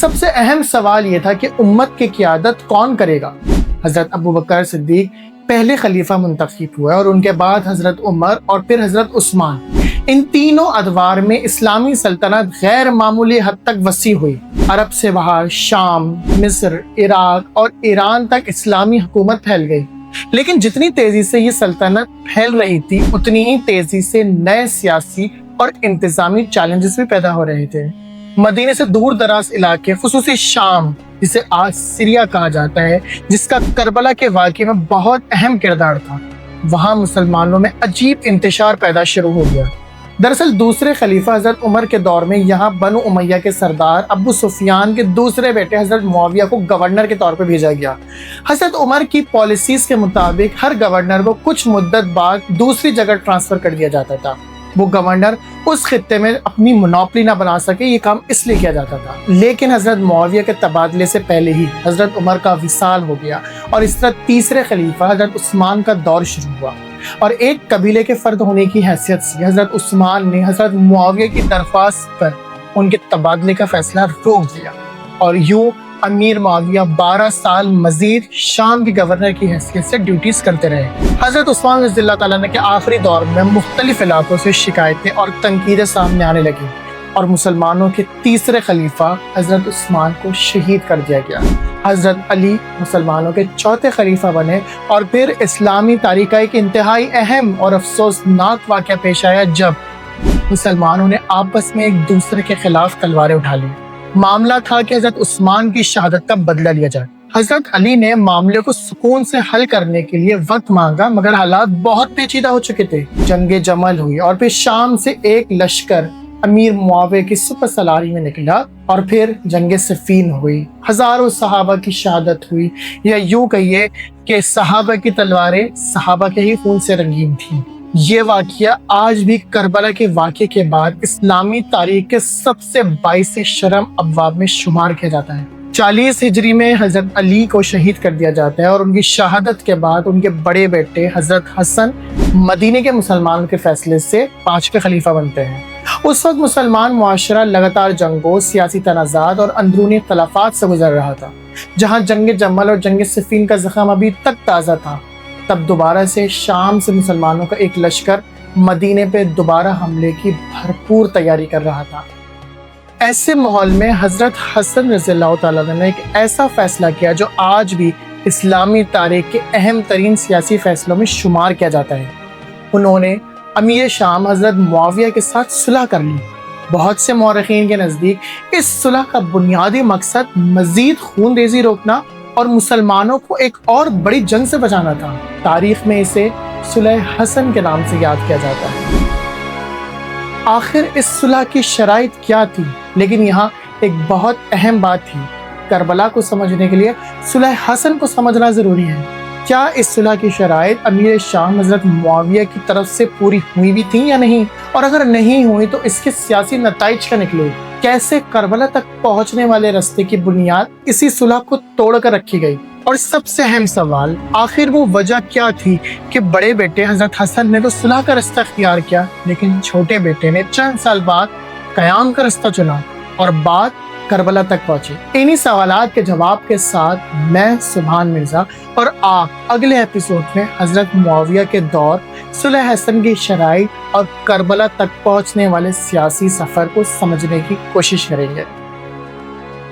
سب سے اہم سوال یہ تھا کہ امت کی قیادت کون کرے گا۔ حضرت ابوبکر صدیق پہلے خلیفہ منتخب ہوئے اور ان کے بعد حضرت عمر اور پھر حضرت عثمان۔ ان تینوں ادوار میں اسلامی سلطنت غیر معمولی حد تک وسیع ہوئی۔ عرب سے باہر شام، مصر، عراق اور ایران تک اسلامی حکومت پھیل گئی۔ لیکن جتنی تیزی سے یہ سلطنت پھیل رہی تھی اتنی ہی تیزی سے نئے سیاسی اور انتظامی چیلنجز بھی پیدا ہو رہے تھے۔ مدینے سے دور دراز علاقے، خصوصی شام جسے آج سیریا کہا جاتا ہے، جس کا کربلا کے واقعے میں بہت اہم کردار تھا، وہاں مسلمانوں میں عجیب انتشار پیدا شروع ہو گیا۔ دراصل دوسرے خلیفہ حضرت عمر کے دور میں یہاں بنو امیہ کے سردار ابو سفیان کے دوسرے بیٹے حضرت معاویہ کو گورنر کے طور پر بھیجا گیا۔ حضرت عمر کی پالیسیز کے مطابق ہر گورنر کو کچھ مدت بعد دوسری جگہ ٹرانسفر کر دیا جاتا تھا۔ وہ گورنر اس خطے میں اپنی منوپلی نہ بنا سکے، یہ کام اس لیے کیا جاتا تھا۔ لیکن حضرت معاویہ کے تبادلے سے پہلے ہی حضرت عمر کا وصال ہو گیا اور اس طرح تیسرے خلیفہ حضرت عثمان کا دور شروع ہوا، اور ایک قبیلے کے فرد ہونے کی حیثیت سے حضرت عثمان نے حضرت معاویہ کی درخواست پر ان کے تبادلے کا فیصلہ روک دیا، اور یوں امیر معاویہ 12 سال مزید شام کے گورنر کی حیثیت سے ڈیوٹیز کرتے رہے۔ حضرت عثمان رضی اللہ تعالیٰ عنہ کے آخری دور میں مختلف علاقوں سے شکایتیں اور تنقیدیں سامنے آنے لگیں، اور مسلمانوں کے تیسرے خلیفہ حضرت عثمان کو شہید کر دیا گیا۔ حضرت علی مسلمانوں کے چوتھے خلیفہ بنے، اور پھر اسلامی تاریخ کا ایک انتہائی اہم اور افسوسناک واقعہ پیش آیا جب مسلمانوں نے آپس میں ایک دوسرے کے خلاف تلواریں اٹھا لی۔ معاملہ تھا کہ حضرت عثمان کی شہادت کا بدلہ لیا جائے۔ حضرت علی نے معاملے کو سکون سے حل کرنے کے لیے وقت مانگا، مگر حالات بہت پیچیدہ ہو چکے تھے۔ جنگ جمل ہوئی اور پھر شام سے ایک لشکر امیر معاویہ کی سپہ سالاری میں نکلا، اور پھر جنگ صفین ہوئی، ہزاروں صحابہ کی شہادت ہوئی، یا یوں کہیے کہ صحابہ کی تلواریں صحابہ کے ہی خون سے رنگین تھیں۔ یہ واقعہ آج بھی کربلا کے واقعے کے بعد اسلامی تاریخ کے سب سے باعث شرم ابواب میں شمار کیا جاتا ہے۔ 40 ہجری میں حضرت علی کو شہید کر دیا جاتا ہے، اور ان کی شہادت کے بعد ان کے بڑے بیٹے حضرت حسن مدینے کے مسلمانوں کے فیصلے سے 5ویں خلیفہ بنتے ہیں۔ اس وقت مسلمان معاشرہ لگاتار جنگوں، سیاسی تنازعات اور اندرونی اختلافات سے گزر رہا تھا۔ جہاں جنگ جمل اور جنگ صفین کا زخم ابھی تک تازہ تھا، تب دوبارہ سے شام سے مسلمانوں کا ایک لشکر مدینے پہ دوبارہ حملے کی بھرپور تیاری کر رہا تھا۔ ایسے ماحول میں حضرت حسن رضی اللہ تعالیٰ عنہ نے ایک ایسا فیصلہ کیا جو آج بھی اسلامی تاریخ کے اہم ترین سیاسی فیصلوں میں شمار کیا جاتا ہے۔ انہوں نے امیر شام حضرت معاویہ کے ساتھ صلح کر لی۔ بہت سے مورخین کے نزدیک اس صلح کا بنیادی مقصد مزید خون ریزی روکنا اور مسلمانوں کو ایک اور بڑی جنگ سے بچانا تھا۔ تاریخ میں اسے صلح حسن کے نام سے یاد کیا جاتا ہے۔ آخر اس صلح کی شرائط کیا تھی؟ لیکن یہاں ایک بہت اہم بات تھی۔ کربلا کو سمجھنے کے لیے صلح حسن کو سمجھنا ضروری ہے۔ کیا اس صلح کی شرائط امیر شام حضرت معاویہ کی طرف سے پوری ہوئی بھی تھیں یا نہیں؟ اور اگر نہیں ہوئی تو اس کے سیاسی نتائج کیا نکلے؟ کیسے کربلا تک پہنچنے والے راستے کی بنیاد اسی صلح کو توڑ کر رکھی گئی؟ اور سب سے اہم سوال، آخر وہ وجہ کیا تھی کہ بڑے بیٹے حضرت حسن نے تو صلح کا راستہ اختیار کیا، لیکن چھوٹے بیٹے نے چند سال بعد قیام کا راستہ چنا اور بات کربلا تک پہنچی؟ انہی سوالات کے جواب کے ساتھ میں سبحان مرزا اور آپ اگلے ایپیسوڈ میں حضرت معاویہ کے دور، صلح حسن کی شرائط اور کربلا تک پہنچنے والے سیاسی سفر کو سمجھنے کی کوشش کریں گے۔